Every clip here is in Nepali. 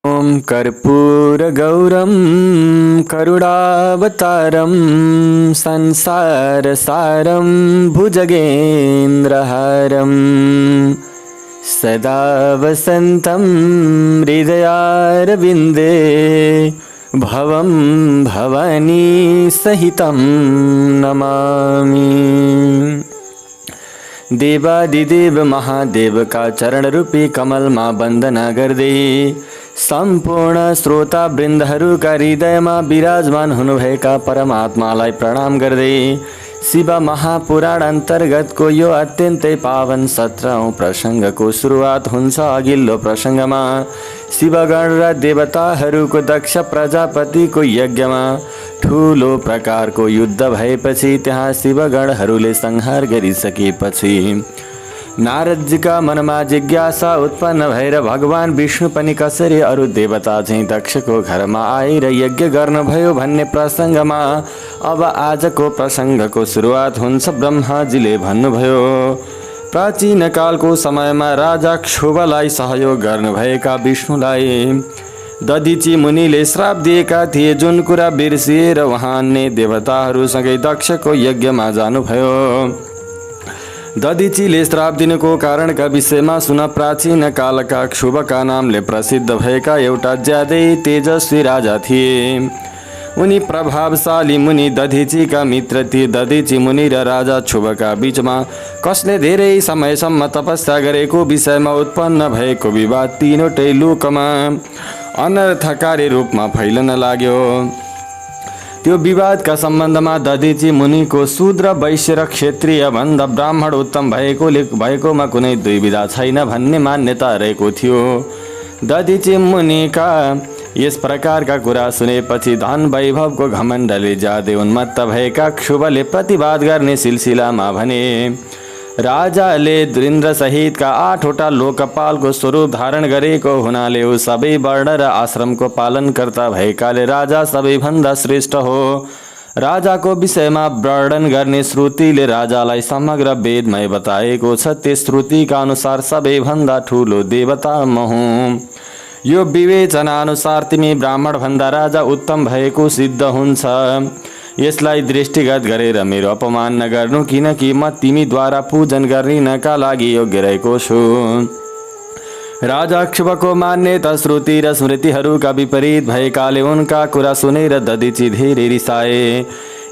ॐ कर्पूरगौरं करुणावतारं संसारसारं भुजगेन्द्रहारं सदा वसन्तं हृदयारविन्दे भवं भवानी सहितं नमामि। देवादिदेव महादेव का चरण रूपी कमल मा वन्दना गर्दै सम्पूर्ण श्रोता वृन्दहरूका हृदयमा विराजमान हुनुभएका परमात्मालाई प्रणाम गर्दै शिव महापुराण अन्तर्गतको यो अत्यन्तै पावन 17औं प्रसङ्गको सुरुवात हुन्छ। अघिल्लो प्रसङ्गमा शिवगण र देवताहरूको दक्ष प्रजापतिको यज्ञमा ठुलो प्रकारको युद्ध भएपछि त्यहाँ शिवगणहरूले संहार गरिसकेपछि नारदजीका मनमा जिज्ञासा उत्पन्न भएर भगवान विष्णु पनि कसरी अरू देवता चाहिँ दक्षको घरमा आएर यज्ञ गर्नुभयो भन्ने प्रसङ्गमा अब आजको प्रसङ्गको सुरुवात हुन्छ। ब्रह्माजीले भन्नुभयो, प्राचीन कालको समयमा राजा क्षुभलाई सहयोग गर्नुभएका विष्णुलाई दधिची मुनिले श्राप दिएका थिए, जुन कुरा बिर्सिएर उहाँ अन्य देवताहरूसँगै दक्षको यज्ञमा जानुभयो। दधिचीले श्राप दिनुको कारणका विषयमा सुन प्राचीन कालका क्षुभका नामले प्रसिद्ध भएका एउटा ज्यादै तेजस्वी राजा थिए। उनी प्रभावशाली मुनि दधिचीका मित्र थिए। दधिची मुनि र राजा क्षुभका बीचमा कसले धेरै समयसम्म तपस्या गरेको विषयमा उत्पन्न भएको विवाद तीनवटै लोकमा अनर्थकारी रूपमा फैलन लाग्यो। त्यो विवादका सम्बन्धमा दधिची मुनिको शूद्र वैश्य र क्षत्रिय भन्दा ब्राह्मण उत्तम भएकोमा कुनै दुविधा छैन भन्ने मान्यता रहेको थियो। दधिची मुनिका यस प्रकारका कुरा सुनेपछि धन वैभवको घमण्डले ज्यादै उन्मत्त भएका क्षुभले प्रतिवाद गर्ने सिलसिलामा भने, राजाले द्रिन्द्र सहितका 8वटा लोकपालको स्वरूप धारण गरेको हुनाले ऊ सबै वर्ण र आश्रमको पालनकर्ता भएकाले राजा सबैभन्दा श्रेष्ठ हो। राजाको विषयमा वर्णन गर्ने श्रुतिले राजालाई समग्र वेदमय बताएको छ। त्यस श्रुतिका अनुसार सबैभन्दा ठुलो देवता म हुँ। यो विवेचना अनुसार तिमी ब्राह्मण भन्दा राजा उत्तम भएको सिद्ध हुन्छ। यसलाई दृष्टिगत गरेर मेरो अपमान नगर्नु, किनकि म तिमीद्वारा पूजन गर्नका लागि योग्य रहेको छु। राजा क्षुभको मान्यता श्रुति र स्मृतिहरूका विपरीत भएकाले उनका कुरा सुनेर दधिची धेरै रिसाए।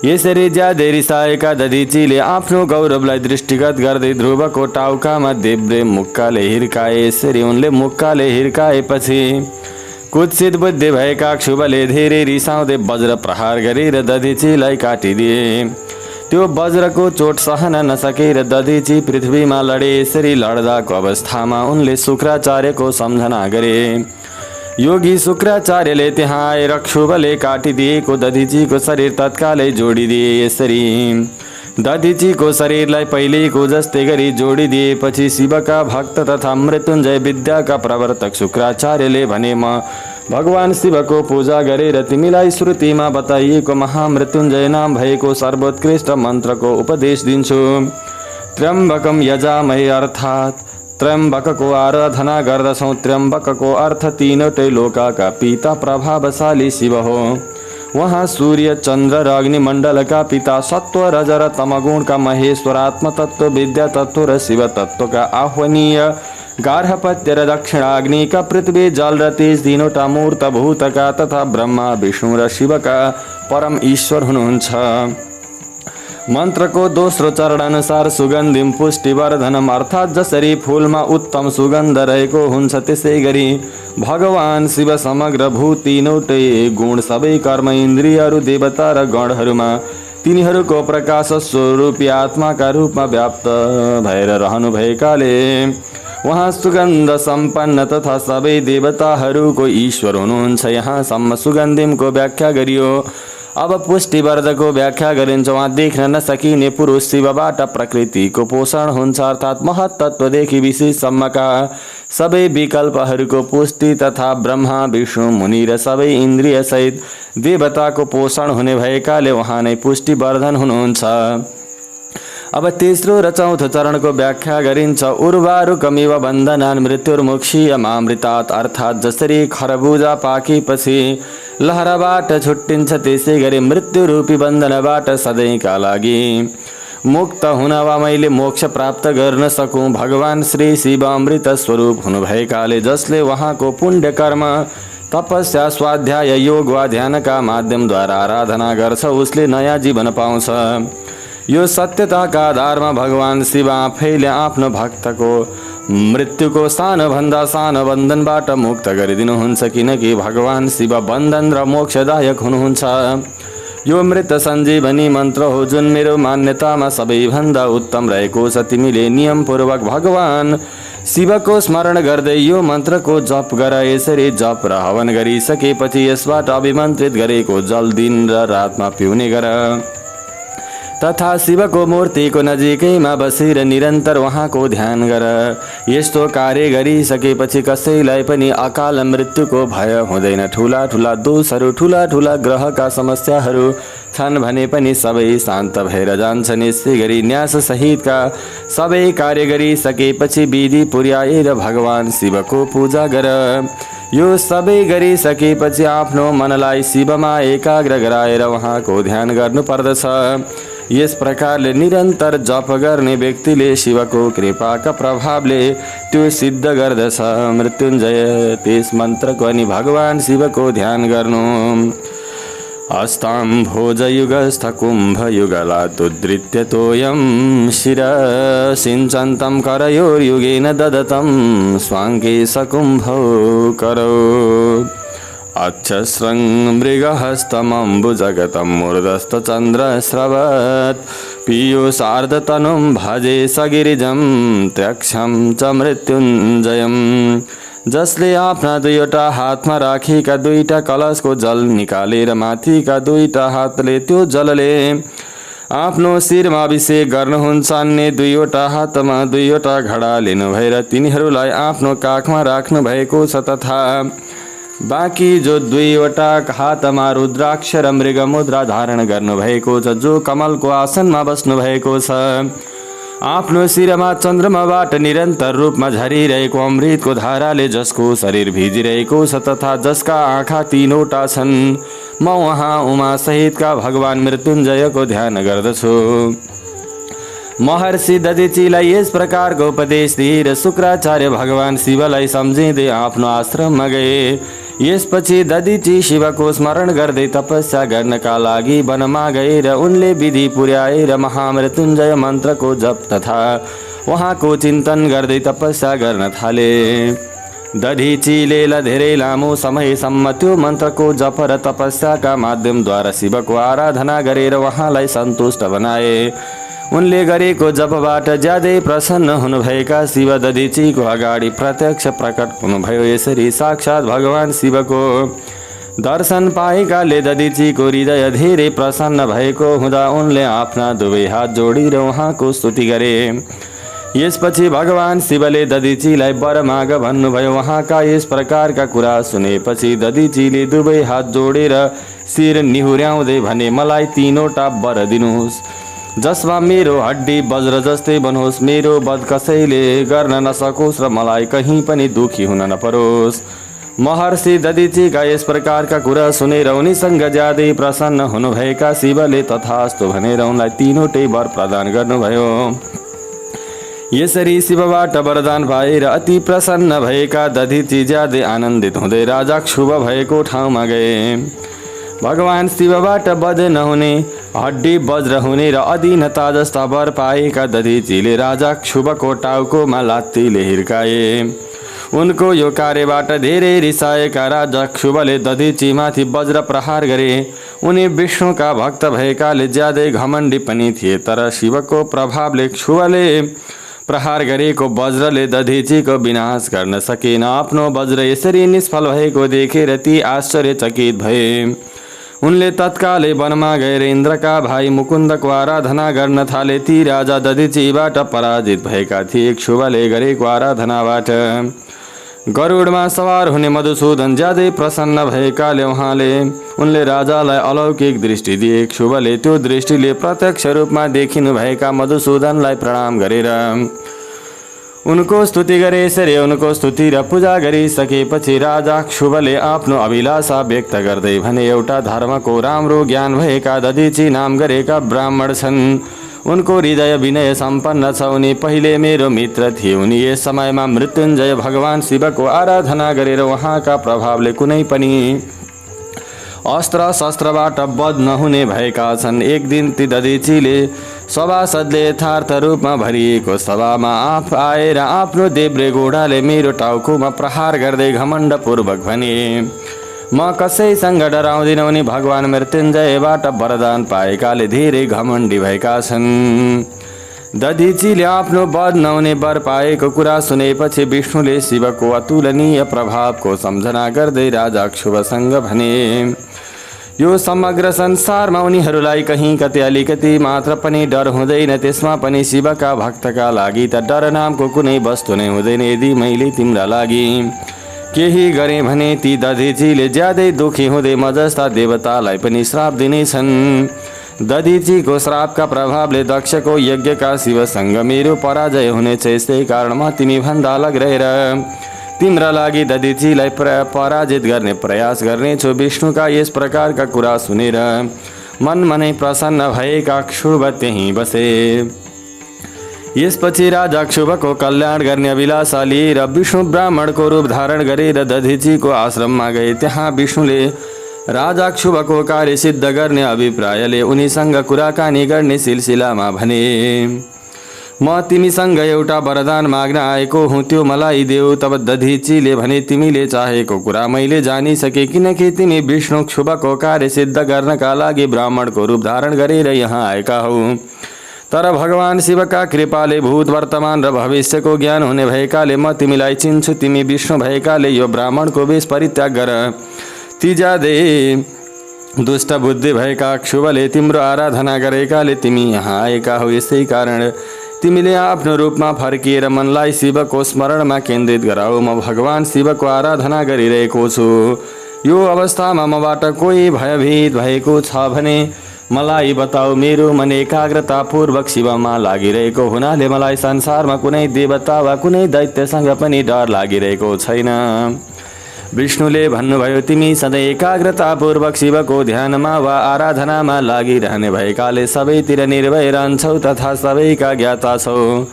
यसरी ज्यादै रिसाएका दधिचीले आफ्नो गौरवलाई दृष्टिगत गर्दै ध्रुवको टाउकामा देब्रे मुक्काले हिर्काए। यसरी उनले मुक्काले हिर्काएपछि कुत्सित बुद्धि भएका क्षुभले धेरै रिसाउँदै वज्र प्रहार गरेर दधिचीलाई काटिदिए। त्यो वज्रको चोट सहन नसकेर दधिची पृथ्वीमा लडे। यसरी लड्दाको अवस्थामा उनले शुक्राचार्यको सम्झना गरे। योगी शुक्राचार्यले त्यहाँ आएर क्षुभले काटिदिएको दधिचीको शरीर तत्कालै जोडिदिए। यसरी दधिचीको शरीरलाई पहिलेको जस्तै गरी जोडिदिएपछि शिवका भक्त तथा मृत्युञ्जय विद्याका प्रवर्तक शुक्राचार्यले भने, म भगवान शिवको पूजा गरेर तिमीलाई श्रुतिमा बताइएको महामृत्युञ्जय नाम भएको सर्वोत्कृष्ट मन्त्रको उपदेश दिन्छु। त्र्यम्बकम यजामहे अर्थात् त्र्यम्बकको आराधना गर्दछौँ। त्र्यम्बकको अर्थ तीनवटै लोकका पिता प्रभावशाली शिव हो। वहाँ सूर्य चन्द्र र अग्निमण्डलका पिता सत्व रज र तमगुणका महेश्वर आत्म तत्व विद्या तत्व र शिव तत्वका आह्वनीय गार्हपत्य र दक्षिणाग्निका पृथ्वी जल र तेज तीनवटा मूर्त भूतका तथा ब्रह्मा विष्णु र शिवका परम ईश्वर हुनुहुन्छ। मन्त्रको दोस्रो चरण अनुसार सुगन्धिम पुष्टिवर्धनम अर्थात् जसरी फूलमा उत्तम सुगन्ध रहेको हुन्छ त्यसै गरी भगवान शिव समग्र भूत तीनवटै गुण सबै कर्म इन्द्रियहरू देवता र गणहरूमा तिनीहरूको प्रकाश स्वरूपी आत्माका रूपमा व्याप्त भएर रहनु भएकाले उहाँ सुगन्ध सम्पन्न तथा सबै देवताहरूको ईश्वर हुनुहुन्छ। यहाँसम्म सुगन्धिमको व्याख्या गरियो। अब पुष्टिवर्धको व्याख्या गरिन्छ। वहाँ देख्न नसकिने पुरुष शिवबाट प्रकृतिको पोषण हुन्छ, अर्थात् महत्त्वदेखि विशेषसम्मका सबै विकल्पहरूको पुष्टि तथा ब्रह्मा विष्णु मुनि र सबै इन्द्रिय सहित देवताको पोषण हुने भएकाले उहाँ नै पुष्टिवर्धन हुनुहुन्छ। अब तेस्रो र चौथो चरणको व्याख्या गरिन्छ। उर्वारुकमिव बन्धनान् मृत्युर्मुक्षीयमामृतात्, अर्थात् जसरी खरबुजा पाकेपछि लहराबाट छुट्टिन्छ त्यसै गरी मृत्युरूपी बन्धनबाट सधैँका लागि मुक्त हुन वा मैले मोक्ष प्राप्त गर्न सकूँ। भगवान श्री शिव अमृत स्वरूप हुनुभएकाले जसले उहाँको पुण्य कर्म तपस्या स्वाध्याय योग वा ध्यानका माध्यमद्वारा आराधना गर्छ उसले नयाँ जीवन पाउँछ। यो सत्यताका आधारमा भगवान शिव आफैले आफ्नो भक्तको मृत्युको सानोभन्दा सानो बन्धनबाट मुक्त गरिदिनुहुन्छ, किनकि भगवान शिव बन्धन र मोक्षदायक हुनुहुन्छ। यो मृत सञ्जीवनी मन्त्र हो जुन मेरो मान्यतामा सबैभन्दा उत्तम रहेको छ। तिमीले नियमपूर्वक भगवान शिवको स्मरण गर्दै यो मन्त्रको जप गर। यसरी जप र हवन गरिसकेपछि यसबाट अभिमन्त्रित गरेको जल दिन र रातमा पिउने गर तथा शिवको मूर्तिको नजिकैमा बसेर निरन्तर उहाँको ध्यान गर। यस्तो कार्य गरिसकेपछि कसैलाई पनि अकाल मृत्युको भय हुँदैन। ठुला ठुला दोषहरू ठुला ठुला ग्रहका समस्याहरू छन् भने पनि सबै शान्त भएर जान्छन्। यसै गरी न्यास सहितका सबै कार्य गरिसकेपछि विधि पुर्याएर भगवान शिवको पूजा गर। यो सबै गरिसकेपछि आफ्नो मनलाई शिवमा एकाग्र गराएर उहाँको ध्यान गर्नुपर्दछ। यस प्रकारले निरन्तर जप गर्ने व्यक्तिले शिवको कृपाका प्रभावले त्यो सिद्ध गर्दछ। मृत्युञ्जय त्यस मन्त्रको अनि भगवान शिवको ध्यान गर्नु। अस्ताम्भोजयुगस्थ कुम्भयुगलादुद्धृत्य तोयं शिर सिञ्चन्तं करयोर्युगेन ददतं स्वाङ्के सकुम्भौ करौ अच्छस्रं मृगहस्तमम्बुजगतं मूर्धस्थचन्द्रस्रवत् पीयूषार्धतनुं भजे सगिरिजं त्यक्षं च मृत्युञ्जयम्। जसले आफ्ना दुईवटा हातमा राखेका दुईटा कलशको जल निकालेर माथिका दुईटा हातले त्यो जलले आफ्नो शिरमा अभिषेक गर्नुहुन्छ। अन्य दुईवटा हातमा दुईवटा घडा लिनुभएर तिनीहरूलाई आफ्नो काखमा राख्नु भएको छ तथा बाँकी जो दुईवटा हातमा रुद्राक्ष र मृग मुद्रा धारण गर्नुभएको छ, जो कमलको आसनमा बस्नु भएको छ, आफ्नो शिरमा चन्द्रमाबाट निरन्तर रूपमा झरिरहेको अमृतको धाराले जसको शरीर भिजिरहेको छ तथा जसका आँखा तीनवटा छन्, म उहाँ उमा सहितका भगवान मृत्युञ्जयको ध्यान गर्दछु। महर्षि दधिचीलाई यस प्रकारको उपदेश दिएर शुक्राचार्य भगवान शिवलाई सम्झिँदै आफ्नो आश्रममा गए। यसपछि दधिची शिवको स्मरण गर्दै तपस्या गर्नका लागि वनमा गएर उनले विधि पुर्याएर महामृत्युञ्जय मन्त्रको जप तथा उहाँको चिन्तन गर्दै तपस्या गर्न थाले। दधिचीले धेरै लामो समयसम्म त्यो मन्त्रको जप र तपस्याका माध्यमद्वारा शिवको आराधना गरेर उहाँलाई सन्तुष्ट बनाए। उनले गरेको जपबाट ज्यादै प्रसन्न हुनुभएका शिव दधिचीको अगाडि प्रत्यक्ष प्रकट हुनुभयो। यसरी साक्षात् भगवान शिवको दर्शन पाएकाले दधिचीको हृदय धेरै प्रसन्न भएको हुँदा उनले आफ्ना दुवै हात जोडेर उहाँको स्तुति गरे। यसपछि भगवान शिवले दधिचीलाई वर माग भन्नुभयो। उहाँका यस प्रकारका कुरा सुनेपछि दधिचीले दुवै हात जोडेर शिर निहुर्याउँदै भने, मलाई तीनवटा वर दिनुहोस् जसमा मेरो हड्डी वज्र जस्तै बनोस्, मेरो वध कसैले गर्न नसकोस् र मलाई कहीँ पनि दुखी हुन नपरोस्। महर्षि दधिचीका यस प्रकारका कुरा सुनेर उनीसँग ज्यादै प्रसन्न हुनुभएका शिवले तथास्तु भनेर उनलाई तीनवटै वर प्रदान गर्नुभयो। यसरी शिवबाट वरदान पाएर अति प्रसन्न भएका दधिची ज्यादै आनन्दित हुँदै राजा क्षुभ भएको ठाउँमा गए। भगवान शिवबाट वध नहुने, हड्डी वज्र हुने र अधीनता जस्ता वर पाएका दधिचीले राजा क्षुभको टाउकोमा लात्तीले हिर्काए। उनको यो कार्यबाट धेरै रिसाएका राजा क्षुभले दधिचीमाथि वज्र प्रहार गरे। उनी विष्णुका भक्त भएकाले ज्यादै घमण्डी पनि थिए, तर शिवको प्रभावले क्षुभले प्रहार गरेको वज्रले दधिचीको विनाश गर्न सकेन। आफ्नो वज्र यसरी निष्फल भएको देखेर ती आश्चर्यचकित भए। उनले तत्कालै वनमा गएर इन्द्रका भाइ मुकुन्दको आराधना गर्न थाले। ती राजा दधिचीबाट पराजित भएका थिए। क्षुभले गरेको आराधनाबाट गरुडमा सवार हुने मधुसूदन ज्यादै प्रसन्न भएकाले उनले राजालाई अलौकिक दृष्टि दिए। शुभले त्यो दृष्टिले प्रत्यक्ष रूपमा देखिनु भएका मधुसूदनलाई प्रणाम गरेर उनको स्तुति गरे। यसरी उनको स्तुति र पूजा गरिसकेपछि राजा शुभले आफ्नो अभिलाषा व्यक्त गर्दै भने, एउटा धर्मको राम्रो ज्ञान भएका दधिची नाम गरेका ब्राह्मण छन्। उनको हृदय विनय सम्पन्न छ। उनी पहिले मेरो मित्र थिए। उनी यस समयमा मृत्युञ्जय भगवान शिवको आराधना गरेर उहाँका प्रभावले कुनै पनि अस्त्र शस्त्रबाट वध नहुने भएका छन्। एक दिन ती दधिचीले सभासदले यथार्थ रूपमा भरिएको सभामा आएर आफ्नो देब्रे घोडाले मेरो टाउकोमा प्रहार गर्दै घमण्डपूर्वक भने, म कसैसँग डराउँदिन। उनी भगवान मृत्युञ्जयबाट वरदान पाएकाले धेरै घमण्डी भएका छन्। दधिचीले आफ्नो वध नहुने वर पाएको कुरा सुनेपछि विष्णुले शिवको अतुलनीय प्रभावको सम्झना गर्दै राजा शुभसँग भने, यो समग्र संसारमा उनीहरूलाई कहीँ कतै अलिकति मात्र पनि डर हुँदैन, त्यसमा पनि शिवका भक्तका लागि त डर नामको कुनै वस्तु नै हुँदैन। यदि मैले तिम्रा लागि केही गरेँ भने ती दधिचीले ज्यादै दुखी हुँदै म जस्ता देवतालाई पनि श्राप दिनेछन्। दधिचीको श्रापका प्रभावले दक्षको यज्ञका शिवसँग मेरो पराजय हुनेछ। यसै कारण म तिमी भन्दा अलग रहेर तिम्रा लागि दधिचीलाई पराजित गर्ने प्रयास गर्नेछु। विष्णुका यस प्रकारका कुरा सुनेर मनमनै प्रसन्न भएका शुभ त्यहीँ बसे। यसपछि राजा शुभको कल्याण गर्ने अभिलाषा लिएर विष्णु ब्राह्मणको रूप धारण गरेर दधिचीको आश्रममा गए। त्यहाँ विष्णुले राजा शुभको कार्य सिद्ध गर्ने अभिप्रायले उनीसँग कुराकानी गर्ने सिलसिलामा भने, म तिमीसँग एउटा वरदान माग्न आएको हुँ, त्यो मलाई देऊ। तब दधिचीले भने, तिमीले चाहेको कुरा मैले जानिसके, किनकि तिमी विष्णु शुभको कार्य सिद्ध गर्नका लागि ब्राह्मणको रूप धारण गरेर यहाँ आएका हौ। तर भगवान शिवका कृपाले भूत वर्तमान र भविष्यको ज्ञान हुने भएकाले म तिमीलाई चिन्छु। तिमी विष्णु भएकाले यो ब्राह्मणको वेश परित्याग गर। ती ज्यादै दुष्ट बुद्धि भएका शुभले तिम्रो आराधना गरेकाले तिमी यहाँ आएका हौ। यसै कारण तिमीले आफ्नो रूपमा फर्किएर मनलाई शिवको स्मरणमा केन्द्रित गराऊ। म भगवान शिवको आराधना गरिरहेको छु। यो अवस्थामा मबाट कोही भयभीत भएको छ भने मलाई बताऊ। मेरो मन एकाग्रतापूर्वक शिवमा लागिरहेको हुनाले मलाई संसारमा कुनै देवता वा कुनै दैत्यसँग पनि डर लागिरहेको छैन। विष्णुले भन्नुभयो, तिमी सधैँ एकाग्रतापूर्वक शिवको ध्यानमा वा आराधनामा लागिरहने भएकाले सबैतिर निर्भय रहन्छौ तथा सबैका ज्ञाता छौ।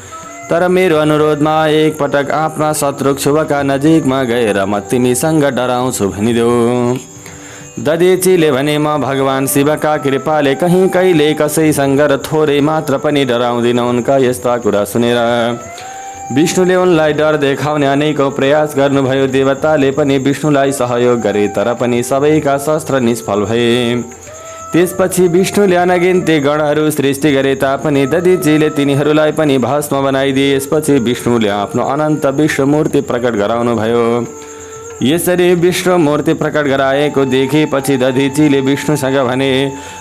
तर मेरो अनुरोधमा एक पटक आफ्ना शत्रु शुभका नजिकमा गएर म तिमीसँग डराउँछु भनिदेऊ। दधिचीले भने, म भगवान शिवका कृपाले कहीँ कहिले कसैसँग र थोरै मात्र पनि डराउँदिन। उनका यस्ता कुरा सुनेर विष्णुले उनलाई डर देखाउने अनेकौं प्रयास गर्नुभयो। देवताले पनि विष्णुलाई सहयोग गरे, तर पनि सबैका शस्त्र निष्फल भए। त्यसपछि विष्णुले अनगिन्ती गणहरू सृष्टि गरे तापनि दधिचीले तिनीहरूलाई पनि भस्म बनाइदिए। यसपछि विष्णुले आफ्नो अनन्त विष्णु मूर्ति प्रकट गराउनुभयो। यसरी विष्णु मूर्ति प्रकट गराएको देखेपछि दधिचीले विष्णुसँग भने,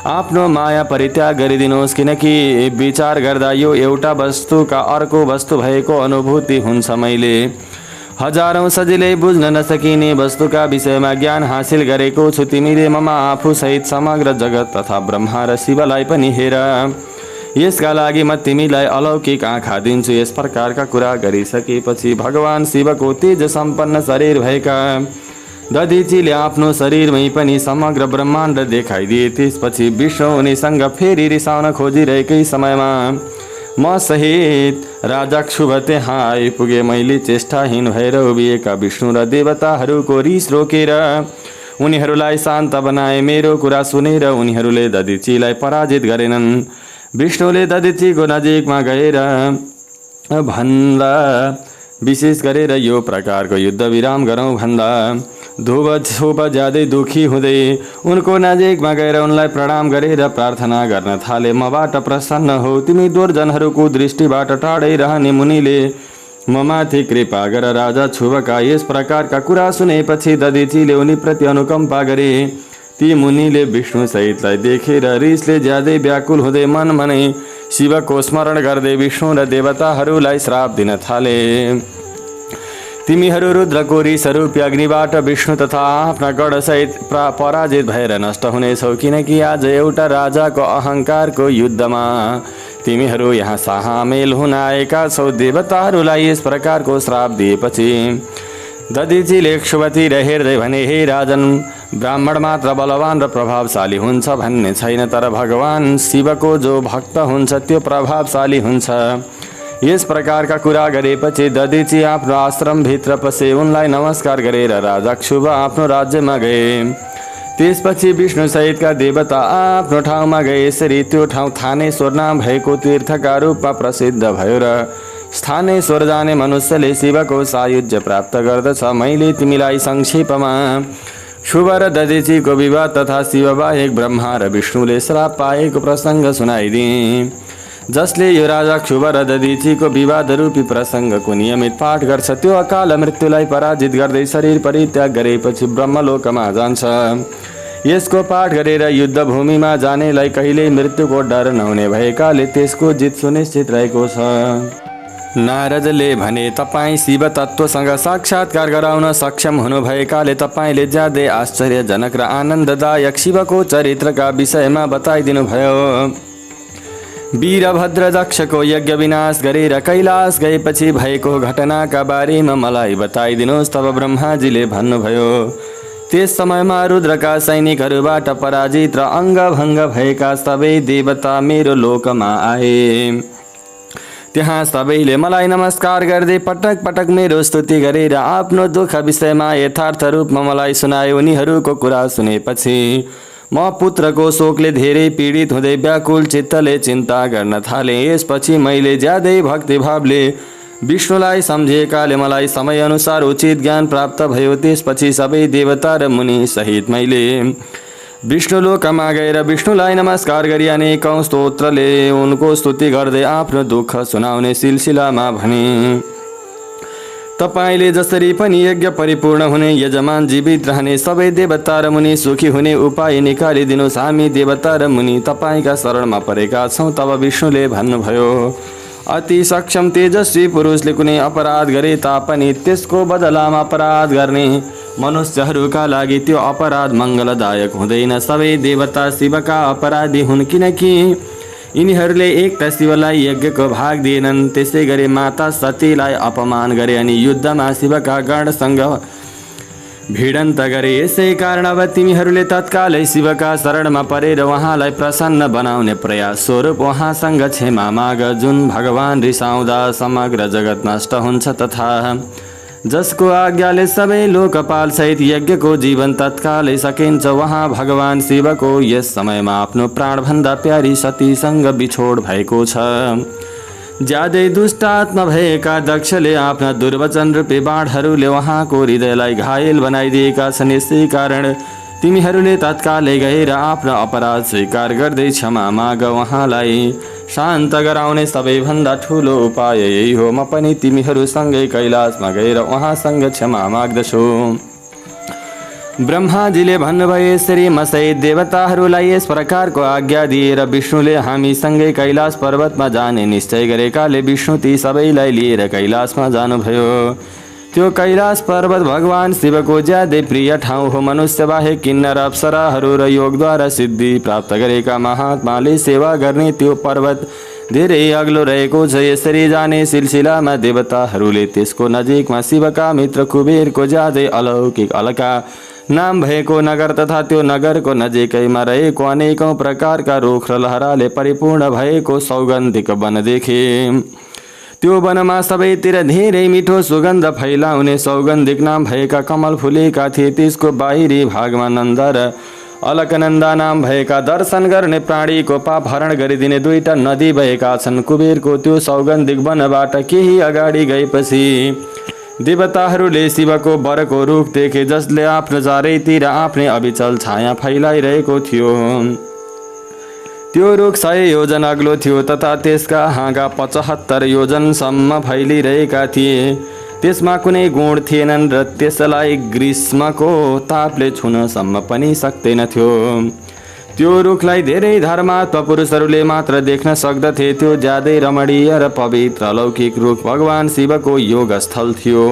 आफ्नो माया परित्याग गरिदिनुहोस्, किनकि विचार गर्दा यो एउटा वस्तुका अर्को वस्तु भएको अनुभूति हुन्छ। मैले हजारौं सजिलै बुझ्न नसकिने वस्तुका विषयमा ज्ञान हासिल गरेको छु। तिमीले ममा आफू सहित समग्र जगत तथा ब्रह्मा र शिवलाई पनि हेर। यसका लागि म तिमीलाई अलौकिक आँखा दिन्छु। यस प्रकारका कुरा गरिसकेपछि भगवान शिवको तेज सम्पन्न शरीर भएका दधिचीले आफ्नो शरीरमै पनि समग्र ब्रह्माण्ड देखाइदिए। त्यसपछि विष्णु उनीसँग फेरि रिसाउन खोजिरहेकै समयमा म सहित राजा शुभ त्यहाँ आइपुगे। मैले चेष्टाहीन भएर उभिएका विष्णु र देवताहरूको रिस रोकेर उनीहरूलाई शान्त बनाए। मेरो कुरा सुनेर उनीहरूले दधिचीलाई पराजित गरेनन्। विष्णुले दधिचीको नजिकमा गएर भन्दा, विशेष गरेर यो प्रकारको युद्ध विराम गरौँ भन्दा ध्रुव शुभ ज्यादै दुखी हुँदै उनको नजिकमा गएर उनलाई प्रणाम गरेर प्रार्थना गर्न थाले। मबाट प्रसन्न हो, तिमी दुर्जनहरूको दृष्टिबाट टाढै रहने मुनिले ममाथि कृपा गर। राजा शुभका यस प्रकारका कुरा सुनेपछि दधिचीले उनीप्रति अनुकम्पा गरे। ती मुनिले विष्णु सहितलाई देखेर रिसले ज्यादै व्याकुल हुँदै मनमनै शिवको स्मरण गर्दै विष्णु र देवताहरूलाई श्राप दिन थाले। तिमीहरू रुद्रको रिसरूपी अग्निबाट विष्णु तथा आफ्ना गणसहित पराजित भएर नष्ट हुनेछौ, किनकि आज एउटा राजाको अहङ्कारको युद्धमा तिमीहरू यहाँ सामेल हुन आएका छौ। देवताहरूलाई यस प्रकारको श्राप दिएपछि दधिचीले क्षुवती हेर्दै भने, हे राजन, ब्राह्मण मात्र बलवान र प्रभावशाली हुन्छ भन्ने छैन, तर भगवान शिवको जो भक्त हुन्छ त्यो प्रभावशाली हुन्छ। यस प्रकारका कुरा गरेपछि दधिची आफ्नो आश्रमभित्र पसे। उनलाई नमस्कार गरेर राजा क्षुभ आफ्नो राज्यमा गए। त्यसपछि विष्णु सहितका देवता आफ्नो ठाउँमा गए। यसरी त्यो ठाउँ थानेश्वर नाम भएको तीर्थका रूपमा प्रसिद्ध भयो र स्थानेश्वर जाने मनुष्यले शिवको सायुज्य प्राप्त गर्दछ। मैले तिमीलाई संक्षेपमा शुभ र दधिचीको विवाह तथा शिवबाहेक ब्रह्मा र विष्णुले श्राप पाएको प्रसङ्ग सुनाइदिएँ। जसले यो राजा क्षुभ र दधिचीको विवाद रूपी प्रसङ्गको नियमित पाठ गर्छ त्यो अकाल मृत्युलाई पराजित गर्दै शरीर परित्याग गरेपछि ब्रह्मलोकमा जान्छ। यसको पाठ गरेर युद्धभूमिमा जानेलाई कहिल्यै मृत्युको डर नहुने भएकाले त्यसको जित सुनिश्चित रहेको छ। नारदले भने, तपाईँ शिव तत्त्वसँग साक्षात्कार गराउन सक्षम हुनुभएकाले तपाईँले ज्यादै आश्चर्यजनक र आनन्ददायक शिवको चरित्रका विषयमा बताइदिनु भयो। वीरभद्र दक्षको यज्ञ विनाश गरेर कैलाश गएपछि भएको घटनाका बारेमा मलाई बताइदिनुहोस्। तब ब्रह्माजीले भन्नुभयो, त्यस समयमा रुद्रका सैनिकहरूबाट पराजित र अङ्गभङ्ग भएका सबै देवता मेरो लोकमा आए। त्यहाँ सबैले मलाई नमस्कार गर्दै पटक पटक मेरो स्तुति गरेर आफ्नो दुःख विषयमा यथार्थ रूपमा मलाई सुनाए। उनीहरूको कुरा सुनेपछि म पुत्रको शोकले धेरै पीडित हुँदै व्याकुल चित्तले चिन्ता गर्न थालेँ। यसपछि मैले ज्यादै भक्तिभावले विष्णुलाई सम्झिएकाले मलाई समयअनुसार उचित ज्ञान प्राप्त भयो। त्यसपछि सबै देवता र मुनि सहित मैले विष्णुलोकमा गएर विष्णुलाई नमस्कार गरी अनेकौं स्तोत्रले उनको स्तुति गर्दै आफ्नो दुःख सुनाउने सिलसिलामा भने, तपाईले जसरी पनि यज्ञ परिपूर्ण हुने, यजमान जीवित रहने, सबै देवता र मुनि सुखी हुने उपाय निकालिदिनुहोस्। हामी देवता र मुनि तपाईका शरणमा परेका छौँ। तब विष्णुले भन्नुभयो, अति सक्षम तेजस्वी पुरुषले कुनै अपराध गरे तापनि त्यसको बदलामा अपराध गर्ने मनुष्यहरूका लागि त्यो अपराध मङ्गलदायक हुँदैन। सबै देवता शिवका अपराधी हुन्, किनकि यिनीहरूले एक त शिवलाई यज्ञको भाग दिएनन्, त्यसै गरी माता सतीलाई अपमान गरे अनि युद्धमा शिवका गणसँग भिडन्त गरे। यसै कारण अब तिमीहरूले तत्कालै शिवका शरणमा परेर उहाँलाई प्रसन्न बनाउने प्रयास स्वरूप उहाँसँग क्षमा माग। जुन भगवान रिसाउँदा समग्र जगत नष्ट हुन्छ तथा जसको आज्ञाले सबै लोकपाल सहित यज्ञको जीवन तत्कालै सकिन्छ, वहाँ भगवान शिवको यस समयमा आफ्नो प्राणभन्दा प्यारी सतीसँग बिछोड भएको छ। ज्यादै दुष्ट आत्मा भएका दक्षले आफ्ना दुर्वचन रूपी बाणहरूले उहाँको हृदयलाई घायल बनाइदिएका छन्। यसै कारण तिमीहरूले तत्कालै गएर आफ्नो अपराध स्वीकार गर्दै क्षमा माग। उहाँलाई शान्त गराउने सबैभन्दा ठुलो उपाय यही हो। म पनि तिमीहरूसँगै कैलाशमा गएर उहाँसँग क्षमा माग्दछु। ब्रह्माजीले भन्नुभयो, यसरी मसहित देवताहरूलाई यस प्रकारको आज्ञा दिएर विष्णुले हामीसँगै कैलाश पर्वतमा जाने निश्चय गरेकाले विष्णु ती सबैलाई लिएर कैलाशमा जानुभयो। त्यो कैलाश पर्वत भगवान शिवको ज्यादै प्रिय ठाउँ हो। मनुष्य बाहेक किन्नर, अप्सराहरू र योगद्वारा सिद्धि प्राप्त गरेका महात्माले सेवा गर्ने त्यो पर्वत धेरै अग्लो रहेको छ। यसरी जाने सिलसिलामा देवताहरूले त्यसको नजिकमा शिवका मित्र कुबेरको ज्यादै अलौकिक अलका नाम भएको नगर तथा त्यो नगरको नजिकैमा रहेको अनेकौं प्रकारका रुख र लहराले परिपूर्ण भएको सौगन्धिक वन देखे। त्यो वनमा सबैतिर धेरै मिठो सुगन्ध फैलाउने सौगन्धिक नाम भएका कमल फुलेका थिए। त्यसको बाहिरी भागमा नन्द र अलकनन्दा नाम भएका दर्शन गर्ने प्राणीको पाप हरण गरिदिने दुईटा नदी भएका छन्। कुबेरको त्यो सौगन्धिक वनबाट केही अगाडि गएपछि देवताहरूले शिवको बरको रुख देखे, जसले आफ्नो चारैतिर आफ्नै अविचल छाया फैलाइरहेको थियो। त्यो रुख 100 योजन अग्लो थियो तथा त्यसका हाँगा 75 योजनसम्म फैलिरहेका थिए। त्यसमा कुनै गुण थिएनन् र त्यसलाई ग्रीष्मको तापले छुनसम्म पनि सक्दैनथ्यो। त्यो रुखलाई धेरै धर्मात्मा पुरुषहरूले मात्र देख्न सक्दथे। त्यो ज्यादै रमणीय र पवित्र अलौकिक रुख भगवान शिवको योग स्थल थियो।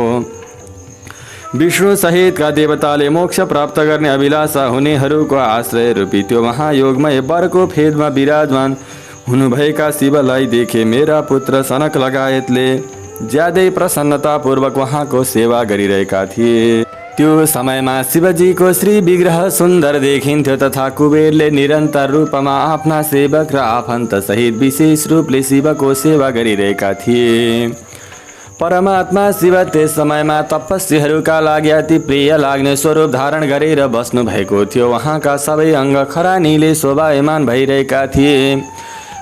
विष्णु सहितका देवताले मोक्ष प्राप्त गर्ने अभिलाषा हुनेहरूको आश्रय रूपी त्यो महायोगमय वरको फेदमा विराजमान हुनुभएका शिवलाई देखे मेरा पुत्र सनक लगायतले ज्यादै प्रसन्नतापूर्वक उहाँको सेवा गरिरहेका थिए। त्यो समयमा शिवजीको श्री विग्रह सुन्दर देखिन्थ्यो तथा कुबेरले निरन्तर रूपमा आफ्ना सेवक र आफन्त सहित विशेष रूपले शिवको सेवा गरिरहेका थिए। परमात्मा शिव त्यस समयमा तपस्वीहरूका लागि अति प्रिय लाग्ने स्वरूप धारण गरेर बस्नु भएको थियो। उहाँका सबै अङ्ग खरानीले शोभायमान भइरहेका थिए।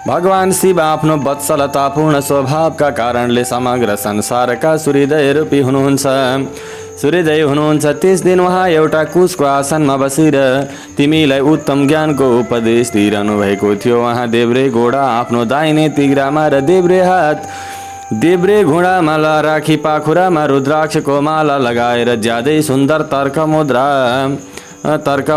भगवान शिव आफ्नो वत्सलतापूर्ण स्वभावका कारणले समग्र संसारका सूर्योदय रूपी हुनुहुन्छ। त्यस दिन उहाँ एउटा कुशको आसनमा बसेर तिमीलाई उत्तम ज्ञानको उपदेश दिइरहनु भएको थियो। उहाँ देब्रे घोडा आफ्नो दाहिने तिग्रामा र देब्रे घोडामा राखी पाखुरामा रुद्राक्षको माला लगाएर ज्यादै सुन्दर तर्क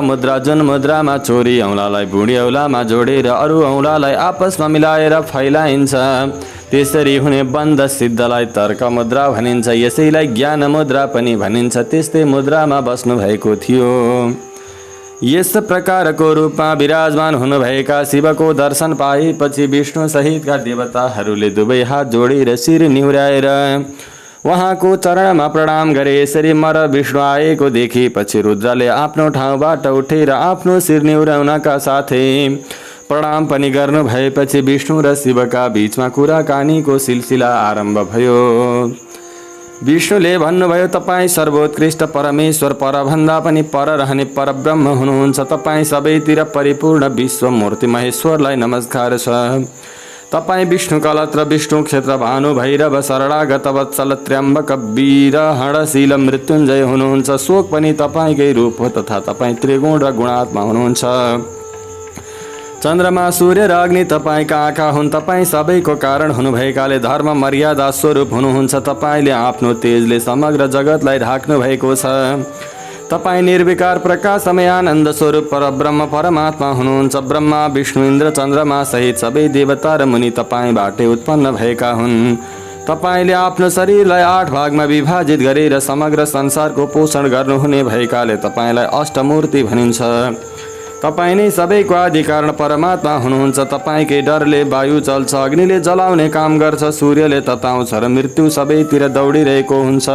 मुद्रा जुन मुद्रामा चोरी औँलालाई बुढी औँलामा जोडेर अरू औँलालाई आपसमा मिलाएर फैलाइन्छ त्यसरी हुने बन्द सिद्धलाई तर्क मुद्रा भनिन्छ। यसैलाई ज्ञान मुद्रा पनि भनिन्छ। त्यस्तै मुद्रामा बस्नु भएको थियो। यस प्रकारको रूपमा विराजमान हुनुभएका शिवको दर्शन पाएपछि विष्णु सहितका देवताहरूले दुवै हात जोडेर शिर निहुर्याएर उहाँको चरणमा प्रणाम गरे। यसरी मर विष्णु आएको देखेपछि रुद्रले आफ्नो ठाउँबाट उठेर आफ्नो शिर निहुर्याउनका साथै प्रणाम पनि गर्नु भएपछि विष्णु र शिवका बीचमा कुराकानीको सिलसिला आरम्भ भयो। विष्णुले भन्नुभयो, तपाईँ सर्वोत्कृष्ट परमेश्वर, परभन्दा पनि पर रहने परब्रह्म हुनुहुन्छ। तपाईँ सबैतिर परिपूर्ण विश्व मूर्ति महेश्वरलाई नमस्कार छ। तपाईँ विष्णु कलत्र विष्णु क्षेत्र भानु भैरव शरणागत वत्सल त्र्यम्बक वीर हणशील मृत्युञ्जय हुनुहुन्छ। शोक पनि तपाईँकै रूप हो तथा तपाईँ त्रिगुण र गुणात्मा हुनुहुन्छ। चन्द्रमा सूर्य र अग्नि तपाईँका आँखा हुन्। तपाईँ सबैको कारण हुनुभएकाले धर्म मर्यादा स्वरूप हुनुहुन्छ। तपाईँले आफ्नो तेजले समग्र जगतलाई ढाक्नु भएको छ। तपाईँ निर्विकार प्रकाशमय आनन्द स्वरूप परब्रह्म परमात्मा हुनुहुन्छ। ब्रह्मा विष्णु इन्द्र चन्द्रमा सहित सबै देवता र मुनि तपाईँबाटै उत्पन्न भएका हुन्। तपाईँले आफ्नो शरीरलाई 8 भागमा विभाजित गरेर समग्र संसारको पोषण गर्नुहुने भएकाले तपाईँलाई अष्टमूर्ति भनिन्छ। तपाईँ नै सबैको आदि कारण परमात्मा हुनुहुन्छ। तपाईँकै डरले वायु चल्छ, अग्निले जलाउने काम गर्छ, सूर्यले तताउँछ र मृत्यु सबैतिर दौडिरहेको हुन्छ।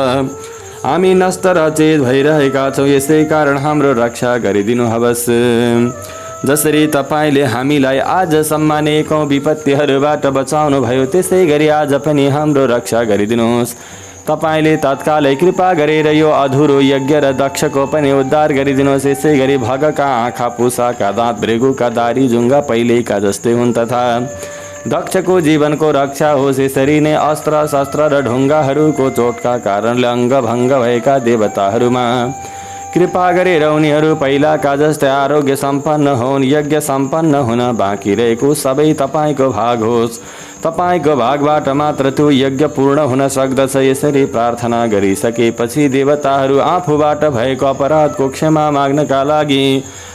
हामी नष्ट र चेत भइरहेका छौँ, यसै कारण हाम्रो रक्षा गरिदिनु हवस्। जसरी तपाईँले हामीलाई आजसम्म अनेकौँ विपत्तिहरूबाट बचाउनु भयो, त्यसै गरी आज पनि हाम्रो रक्षा गरिदिनुहोस्। तपाईँले तत्कालै कृपा गरेर यो अधुरो यज्ञ र दक्षको पनि उद्धार गरिदिनुहोस्। यसै गरी भगका आँखा, पुसाका दाँत, भृगुका दारी जुङ्गा पहिलेका जस्तै हुन् तथा दक्षको जीवनको रक्षा होस्। यसरी नै अस्त्र शस्त्र र ढुङ्गाहरूको चोटका कारणले अङ्गभङ्ग भएका देवताहरूमा कृपा गरेर उनीहरू पहिलाका जस्तै आरोग्य सम्पन्न हुन्। यज्ञ सम्पन्न हुन बाँकी रहेको सबै तपाईँको भाग होस्। तपाईँको भागबाट मात्र त्यो यज्ञ पूर्ण हुन सक्दछ। यसरी प्रार्थना गरिसकेपछि देवताहरू आफूबाट भएको अपराधको क्षमा माग्नका लागि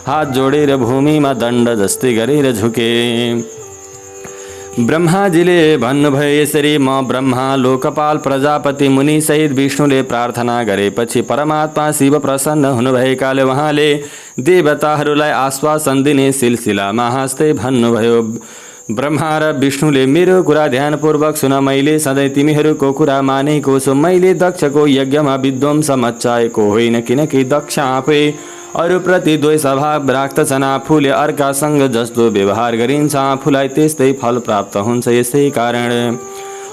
हात जोडेर भूमिमा दण्ड जस्तै गरेर झुके। ब्रह्माजीले भन्नुभयो, यसरी म ब्रह्मा लोकपाल प्रजापति मुनि सहित विष्णुले प्रार्थना गरेपछि परमात्मा शिव प्रसन्न हुनुभएकाले उहाँले देवताहरूलाई आश्वासन दिने सिलसिलामा हाँस्दै भन्नुभयो, ब्रह्मा र विष्णुले मेरो कुरा ध्यानपूर्वक सुन। मैले सधैँ तिमीहरूको कुरा मानेको छु। मैले दक्षको यज्ञमा विध्वंस मच्चाएको होइन, किनकि दक्ष आफै अरूप्रति द्वेषभाव राख्दछन्। आफूले अर्कासँग जस्तो व्यवहार गरिन्छ आफूलाई त्यस्तै फल प्राप्त हुन्छ। यसै कारण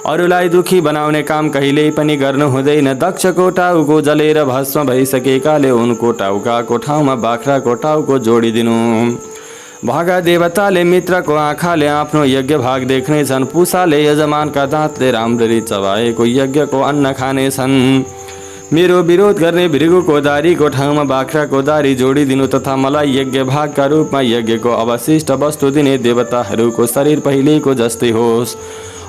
अरूलाई दुखी बनाउने काम कहिल्यै पनि गर्नु हुँदैन। दक्षको टाउको जलेर भस्म भइसकेकाले उनको टाउकाको ठाउँमा बाख्राको टाउको जोडिदिनु। भागा देवताले मित्रको आँखाले आफ्नो यज्ञ भाग देख्नेछन्। पुसाले यजमानका दाँतले राम्ररी चबाएको यज्ञको अन्न खानेछन्। मेरो विरोध गर्ने भृगुको दारीको ठाउँमा बाख्राको दारी जोडिदिनु तथा मलाई यज्ञ भागका रूपमा यज्ञको अवशिष्ट वस्तु दिने देवताहरूको शरीर पहिलेको जस्तै होस्।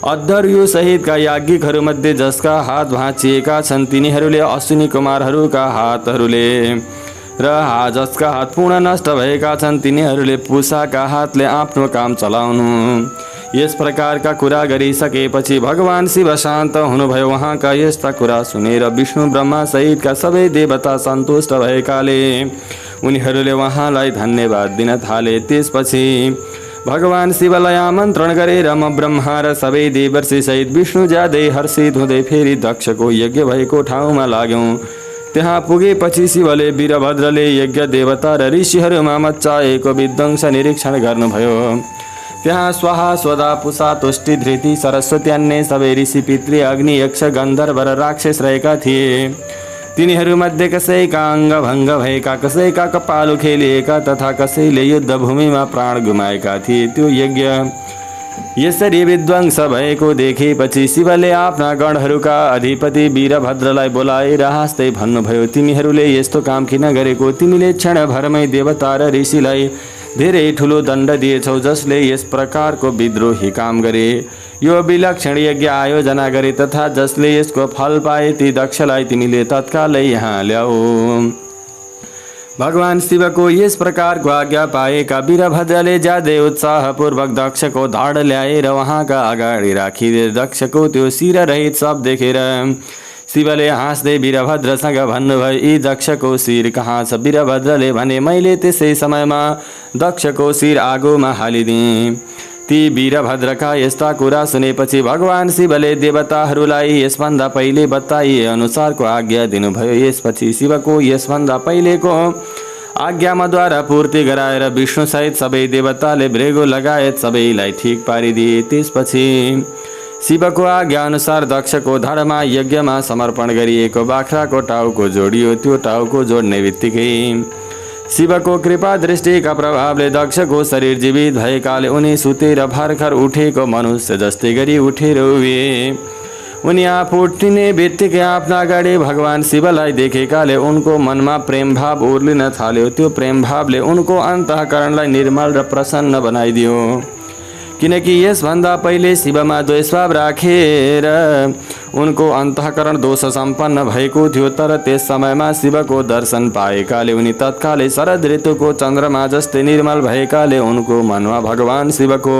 अद्धर्यु सहितका याज्ञिकहरूमध्ये जसका हात भाँचिएका छन् तिनीहरूले अश्विनी कुमारहरूका हातहरूले र जसका हात पूर्ण नष्ट भएका छन् तिनीहरूले पुसाका हातले आफ्नो काम चलाउनु। यस प्रकारका कुरा गरिसकेपछि भगवान शिव शान्त हुनुभयो। उहाँका यस्ता कुरा सुनेर विष्णु ब्रह्मा सहितका सबै देवता सन्तुष्ट भएकाले उनीहरूले उहाँलाई धन्यवाद दिन थाले। त्यसपछि भगवान शिवलाई आमन्त्रण गरेर म ब्रह्मा र सबै देवर्षि सहित विष्णु ज्यादै हर्षित हुँदै फेरि दक्षको यज्ञ भएको ठाउँमा लाग्यौँ। त्यहाँ पुगेपछि शिवले वीरभद्रले यज्ञ देवता र ऋषिहरूमा मच्चाएको विध्वंस निरीक्षण गर्नुभयो। त्यहाँ स्वाहा स्वधा पुषा तुष्टि धृति सरस्वती अन्य सबै ऋषि पितृ अग्नि यक्ष गन्धर्व र राक्षस रहेका थिए। तिनीहरूमध्ये कसैका अङ्गभङ्ग भएका, कसैका कपाल खेलिएका तथा कसैले युद्धभूमिमा प्राण गुमाएका थिए। त्यो यज्ञ यसरी विध्वंस भएको देखेपछि शिवले आफ्ना गणहरूका अधिपति वीरभद्रलाई बोलाएर हाँस्दै भन्नुभयो, तिमीहरूले यस्तो काम किन गरेको? तिमीले क्षणभरमै देवता र ऋषिलाई धेरै ठुलो दण्ड दिएछौ, जसले यस प्रकारको विद्रोही काम गरे, यो विलक्षण यज्ञ आयोजना गरे तथा जसले यसको फल पाए ती दक्षलाई तिमीले तत्कालै यहाँ ल्याऊ। भगवान शिवको यस प्रकारको आज्ञा पाएका वीरभद्रले ज्यादै उत्साहपूर्वक दक्षको धाड ल्याएर उहाँका अगाडि राखिदिए। दक्षको त्यो शिर रहित सब देखेर शिवले हाँस्दै वीरभद्रसँग भन्नुभयो, यी दक्षको शिर कहाँ छ? वीरभद्रले भने, मैले त्यसै समयमा दक्षको शिर आगोमा हालिदिएँ। ती वीरभद्रका यस्ता कुरा सुनेपछि भगवान शिवले देवताहरूलाई यसभन्दा पहिले बताइए अनुसारको आज्ञा दिनुभयो। यसपछि शिवको यसभन्दा पहिलेको आज्ञाद्वारा पूर्ति गराएर विष्णुसहित सबै देवताले भृगु लगायत सबैलाई ठिक पारिदिए। त्यसपछि शिवको आज्ञा अनुसार दक्षको धडमा यज्ञमा समर्पण गरिएको बाख्राको टाउको जोडियो। त्यो टाउको जोड्ने बित्तिकै शिवको कृपा दृष्टिका प्रभावले दक्षको शरीर जीवित भएकाले उनी सुतेर भर्खर उठेको मनुष्य जस्तै गरी उठेर उभिए। उनी आफू उठ्ने बित्तिकै आफ्ना अगाडि भगवान शिवलाई देखेकाले उनको मनमा प्रेम भाव उर्लिन थाल्यो। त्यो प्रेम भावले उनको अन्तःकरणलाई निर्मल र प्रसन्न बनाइदियो। किनकि यसभन्दा पहिले शिवमा द्वेषभाव राखेर उनको अन्तःकरण दोष सम्पन्न भएको थियो, तर त्यस समयमा शिवको दर्शन पाएकाले उनी तत्कालै शरद ऋतुको चन्द्रमा जस्तै निर्मल भएकाले उनको मनमा भगवान शिवको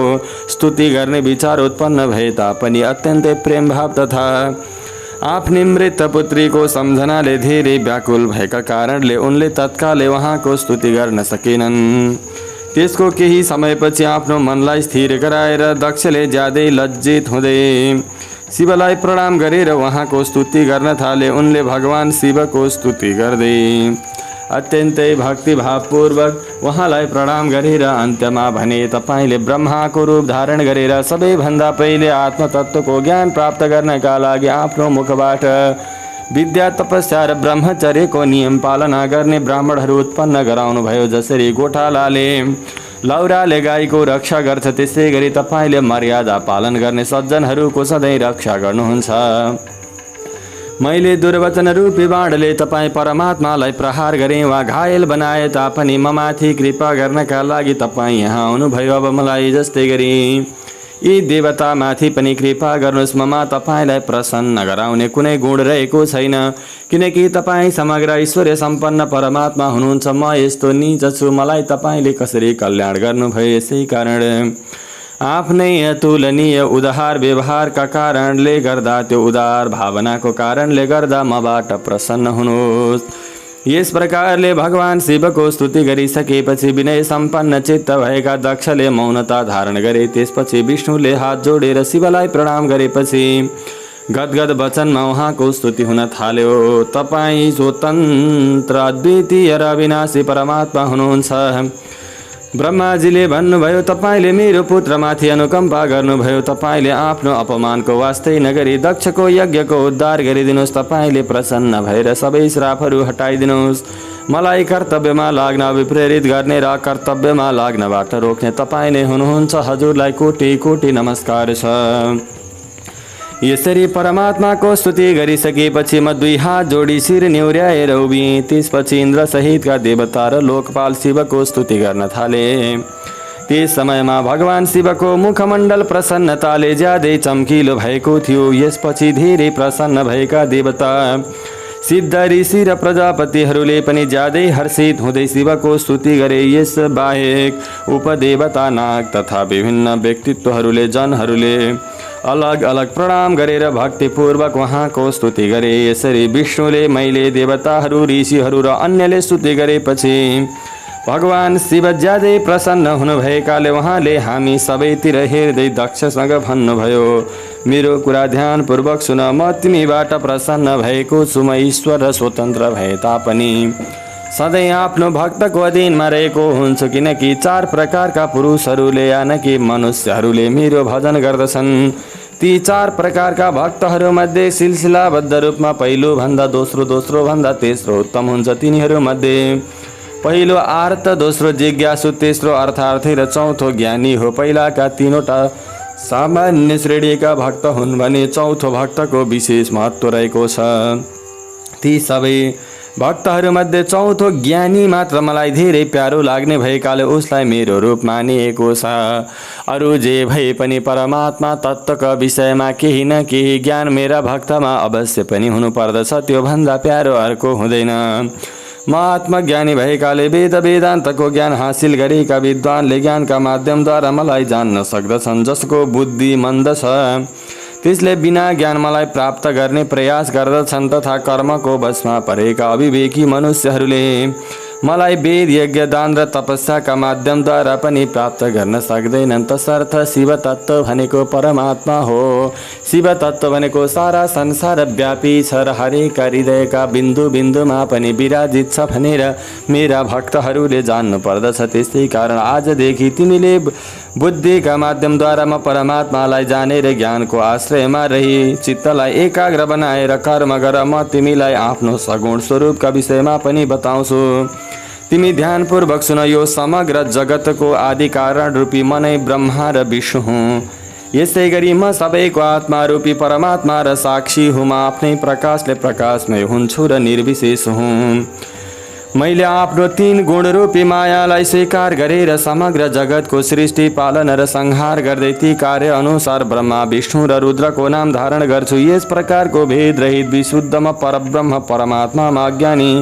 स्तुति गर्ने विचार उत्पन्न भए तापनि अत्यन्तै प्रेम भाव तथा आफ्नी मृत पुत्रीको सम्झनाले धेरै व्याकुल भएका कारणले उनले तत्कालै उहाँको स्तुति गर्न सकेनन्। त्यसको केही समयपछि आफ्नो मनलाई स्थिर गराएर दक्षले ज्यादै लज्जित हुँदै शिवलाई प्रणाम गरेर उहाँको स्तुति गर्न थाले। उनले भगवान शिवको स्तुति गर्दै अत्यन्तै भक्तिभावपूर्वक उहाँलाई प्रणाम गरेर अन्त्यमा भने, तपाईँले ब्रह्माको रूप धारण गरेर सबैभन्दा पहिले आत्मतत्त्वको ज्ञान प्राप्त गर्नका लागि आफ्नो मुखबाट विद्या तपस्या र ब्रह्मचर्यको नियम पालना गर्ने ब्राह्मणहरू उत्पन्न गराउनुभयो। जसरी गोठालाले लौराले गाईको रक्षा गर्छ, त्यसै गरी तपाईँले मर्यादा पालन गर्ने सज्जनहरूको सधैँ रक्षा गर्नुहुन्छ। मैले दुर्वचन रूपी बाणले तपाईँ परमात्मालाई प्रहार गरेँ वा घायल बनाए तापनि ममाथि कृपा गर्नका लागि तपाईँ यहाँ आउनुभयो। अब मलाई जस्तै गरी यी देवतामाथि पनि कृपा गर्नुहोस्। ममा तपाईँलाई प्रसन्न गराउने कुनै गुण रहेको छैन, किनकि तपाईँ समग्र ऐश्वर्य सम्पन्न परमात्मा हुनुहुन्छ। म यस्तो नीच छु, मलाई तपाईँले कसरी कल्याण गर्नुभयो। यसै कारण आफ्नै अतुलनीय उदार व्यवहारका कारणले गर्दा, त्यो उदार भावनाको कारणले गर्दा मबाट प्रसन्न हुनुहोस्। यस प्रकारले भगवान शिवको स्तुति गरिसकेपछि विनय सम्पन्न चित्त भएका दक्षले मौनता धारण गरे। त्यसपछि विष्णुले हात जोडेर शिवलाई प्रणाम गरेपछि गदगद वचनमा उहाँको स्तुति हुन थाल्यो। तपाईँ स्वतन्त्र अद्वितीय र अविनाशी परमात्मा हुनुहुन्छ। ब्रह्माजीले भन्नुभयो, तपाईँले मेरो पुत्रमाथि अनुकम्पा गर्नुभयो। तपाईँले आफ्नो अपमानको वास्तै नगरी दक्षको यज्ञको उद्धार गरिदिनुहोस्। तपाईँले प्रसन्न भएर सबै श्रापहरू हटाइदिनुहोस्। मलाई कर्तव्यमा लाग्न अभिप्रेरित गर्ने र कर्तव्यमा लाग्नबाट रोक्ने तपाईँ नै हुनुहुन्छ। हजुरलाई कोटि कोटि नमस्कार छ। यसरी परमात्माको स्तुति गरिसकेपछि म दुई हात जोडी शिर न्युर्याएर उभिएँ। त्यसपछि इन्द्र सहितका देवता र लोकपाल शिवको स्तुति गर्न थाले। त्यस समयमा भगवान शिवको मुखमण्डल प्रसन्नताले ज्यादै चम्किलो भएको थियो। यसपछि धेरै प्रसन्न भएका देवता सिद्ध ऋषि र प्रजापतिहरूले पनि ज्यादै हर्षित हुँदै शिवको स्तुति गरे। यस बाहेक उपदेवता नाग तथा विभिन्न व्यक्तित्वहरूले जनहरूले अलग अलग प्रणाम गरेर भक्तिपूर्वक उहाँको स्तुति गरे। यसरी विष्णुले, मैले, देवताहरू, ऋषिहरू र अन्यले स्तुति गरेपछि भगवान शिव ज्यादै प्रसन्न हुनुभएकाले उहाँले हामी सबैतिर हेर्दै दक्षसँग भन्नुभयो, मेरो कुरा ध्यानपूर्वक सुन। म तिमीबाट प्रसन्न भएको छु। म ईश्वर र स्वतन्त्र भए तापनि सधैँ आफ्नो भक्तको अधीनमा रहेको हुन्छु, किनकि 4 प्रकारका पुरुषहरूले यानकि मनुष्यहरूले मेरो भजन गर्दछन्। ती 4 प्रकारका भक्तहरूमध्ये सिलसिलाबद्ध रूपमा पहिलो भन्दा दोस्रो भन्दा तेस्रो उत्तम हुन्छ। तिनीहरूमध्ये पहिलो आर्त, दोस्रो जिज्ञासु, तेस्रो अर्थार्थी र चौथो ज्ञानी हो। पहिलाका 3वटा सामान्य श्रेणीका भक्त हुन् भने चौथो भक्तको विशेष महत्त्व रहेको छ। ती सबै भक्तहरूमध्ये चौथो ज्ञानी मात्र मलाई धेरै प्यारो लाग्ने भएकाले उसलाई मेरो रूप मानिएको छ। अरू जे भए पनि परमात्मा तत्त्वका विषयमा केही न केही ज्ञान मेरा भक्तमा अवश्य पनि हुनुपर्दछ। त्योभन्दा प्यारो अर्को हुँदैन। म आत्मज्ञानी भएकाले वेद वेदान्तको ज्ञान हासिल गरेका विद्वानले ज्ञानका माध्यमद्वारा मलाई जान्न सक्दछन्। जसको बुद्धि मन्द छ त्यसले बिना ज्ञान मलाई प्राप्त गर्ने प्रयास गर्दछन्, तथा कर्मको वशमा परेका अविवेकी मनुष्यहरूले मलाई वेद, यज्ञ, दान र तपस्याका माध्यमद्वारा पनि प्राप्त गर्न सक्दैनन्। तसर्थ शिव तत्त्व भनेको परमात्मा हो। शिव तत्त्व भनेको सारा संसार व्यापी छ र हरेक हृदयका बिन्दु बिन्दुमा पनि विराजित छ भनेर मेरा भक्तहरूले जान्नु पर्दछ। त्यसै कारण आजदेखि तिमीले बुद्धिका माध्यमद्वारा म परमात्मालाई जानेर ज्ञानको आश्रयमा रही चित्तलाई एकाग्र बनाएर कर्म गर। म तिमीलाई आफ्नो सगुण स्वरूपका विषयमा पनि बताउँछु। तिमी ध्यानपूर्वक सुन। यो समग्र जगतको आदि कारण रूपी म नै ब्रह्मा र विष्णु हुँ। यसै गरी म सबैको आत्मा रूपी परमात्मा र साक्षी हुँ। म आफ्नै प्रकाशले प्रकाशमय हुन्छु र निर्विशेष हुँ। मैले आफ्नो 3 गुण रूपी मायालाई स्वीकार गरेर समग्र जगतको सृष्टि, पालन र संहार गर्दै ती कार्य अनुसार ब्रह्मा, विष्णु र रुद्रको नाम धारण गर्छु। यस प्रकारको भेद रहित विशुद्धमा परब्रह्म परमात्मामा अज्ञानी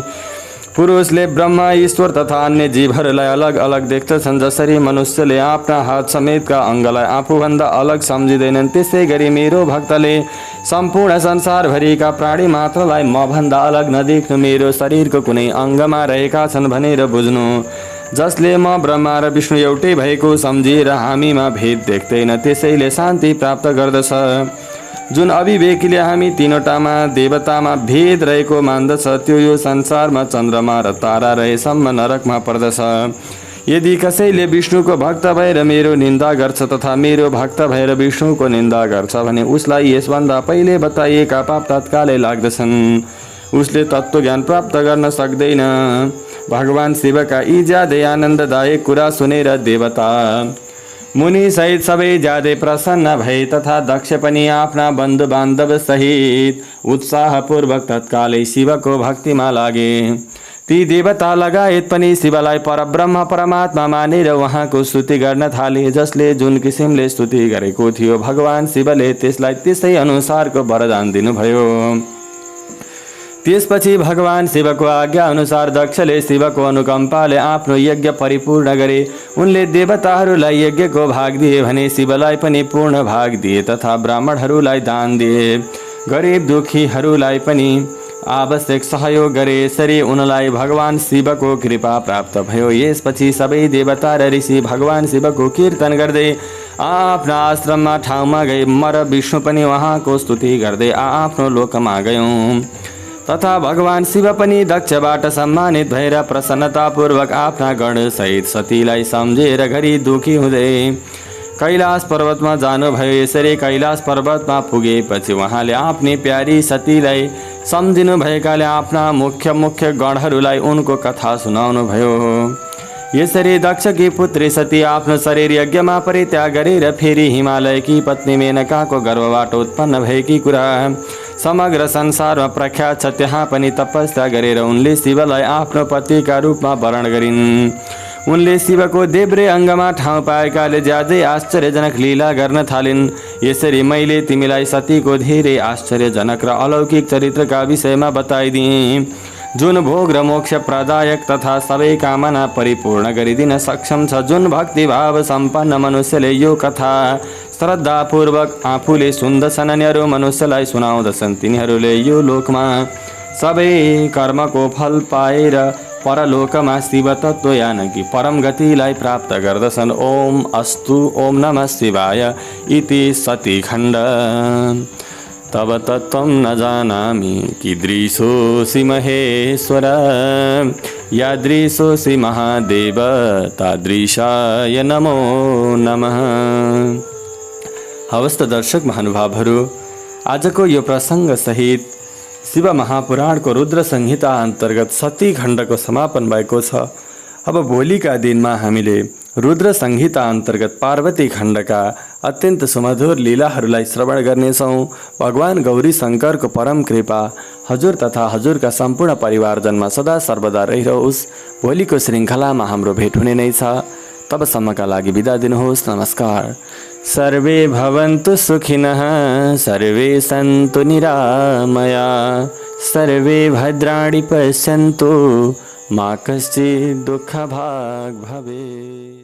पुरुषले ब्रह्मा, ईश्वर तथा अन्य जीवहरूलाई अलग अलग देख्दछन्। जसरी मनुष्यले आफ्ना हात समेतका अङ्गलाई आफूभन्दा अलग सम्झिँदैनन्, त्यसै गरी मेरो भक्तले सम्पूर्ण संसारभरिका प्राणी मात्रलाई म भन्दा अलग नदेख्नु, मेरो शरीरको कुनै अङ्गमा रहेका छन् भनेर बुझ्नु। जसले म ब्रह्मा र विष्णु एउटै भएको सम्झिएर हामीमा भेद देख्दैन, त्यसैले शान्ति प्राप्त गर्दछ। जुन अविवेकीले हामी 3वटामा देवतामा भेद रहेको मान्दछ, त्यो यो संसारमा चन्द्रमा र तारा रहेसम्म नरकमा पर्दछ। यदि कसैले विष्णुको भक्त भएर मेरो निन्दा गर्छ तथा मेरो भक्त भएर विष्णुको निन्दा गर्छ भने उसलाई यसभन्दा पहिले बताइएका पाप तत्कालै लाग्दछन्। उसले तत्त्वज्ञान प्राप्त गर्न सक्दैन। भगवान शिवका यी ज्यादै आनन्ददायक कुरा सुनेर देवता मुनि सहित सबै ज्यादै प्रसन्न भए, तथा दक्ष पनि आफ्ना बन्धु बान्धव सहित उत्साहपूर्वक तत्कालै शिवको भक्तिमा लागे। ती देवता लगायत पनि शिवलाई परब्रह्म परमात्मा मानेर उहाँको स्तुति गर्न थाले। जसले जुन किसिमले स्तुति गरेको थियो भगवान शिवले त्यसलाई त्यसै अनुसारको वरदान दिनुभयो। त्यसपछि भगवान शिवको आज्ञा अनुसार दक्षले शिवको अनुकम्पाले आफ्नो यज्ञ परिपूर्ण गरे। उनले देवताहरूलाई यज्ञको भाग दिए भने शिवलाई पनि पूर्ण भाग दिए, तथा ब्राह्मणहरूलाई दान दिए। गरिब दुखीहरूलाई पनि आवश्यक सहयोग गरे। यसरी उनलाई भगवान शिवको कृपा प्राप्त भयो। यसपछि सबै देवता र ऋषि भगवान शिवको कीर्तन गर्दै आफ्ना आश्रममा ठाउँमा गए। म र विष्णु पनि उहाँको स्तुति गर्दै आफ्नो लोकमा गयौँ। तथा भगवान शिव पनि दक्षबाट सम्मानित भएर प्रसन्नतापूर्वक आफ्ना गणसहित सतीलाई सम्झेर घरि दुखी हुँदै कैलाश पर्वतमा जानुभयो। यसरी कैलाश पर्वतमा पुगेपछि उहाँले आफ्नी प्यारी सतीलाई सम्झिनु भएकाले आफ्ना मुख्य गणहरूलाई उनको कथा सुनाउनु भयो। यसरी दक्षकी पुत्री सती आफ्नो शरीर यज्ञमा परित्याग गरेर फेरि हिमालयकी पत्नी मेनकाको गर्भबाट उत्पन्न भएकी कुरा समग्र संसारमा प्रख्यात छ। त्यहाँ पनि तपस्या गरेर उनले शिवलाई आफ्नो पतिका रूपमा वरण गरिन्। उनले शिवको देब्रे अङ्गमा ठाउँ पाएकाले ज्यादै आश्चर्यजनक लीला गर्न थालिन्। यसरी मैले तिमीलाई सतीको धेरै आश्चर्यजनक र अलौकिक चरित्रका विषयमा बताइदिएँ, जुन भोग र मोक्ष प्रदायक तथा सबै कामना परिपूर्ण गरिदिन सक्षम छ। जुन भक्तिभाव सम्पन्न मनुष्यले यो कथा श्रद्धापूर्वक आफूले सुन्दछन् अनि अरू मनुष्यलाई सुनाउँदछन्, तिनीहरूले यो लोकमा सबै कर्मको फल पाएर परलोकमा शिव तत्व यानि परम गतिलाई प्राप्त गर्दछन्। ओम अस्तु। ओम नमः शिवाय। इति सतीखण्ड। तब तत्त्वं न जानामि कीदृशोऽसि महेश्वर, यादृशोऽसि महादेव तादृशाय नमो नमः। हवस् त दर्शक महानुभावहरू, आजको यो प्रसङ्ग सहित शिव महापुराणको रुद्र संहिता अन्तर्गत सती खण्डको समापन भएको छ। अब भोलिका दिनमा हामीले रुद्र संहिता अन्तर्गत पार्वती खण्डका अत्यन्त सुमधुर लीलाहरूलाई श्रवण गर्नेछौँ। भगवान गौरी शङ्करको परम कृपा हजुर तथा हजुरका सम्पूर्ण परिवारजनमा सदा सर्वदा रहिरहोस्। भोलिको श्रृङ्खलामा हाम्रो भेट हुने नै छ। तबसम्मका लागि बिदा दिनुहोस्। नमस्कार। सर्वे भवन्तु सुखिनः, सर्वे सन्तु निरामया, सर्वे भद्राणि पश्यन्तु, मा कश्चित् दुःखभाग् भवेत्।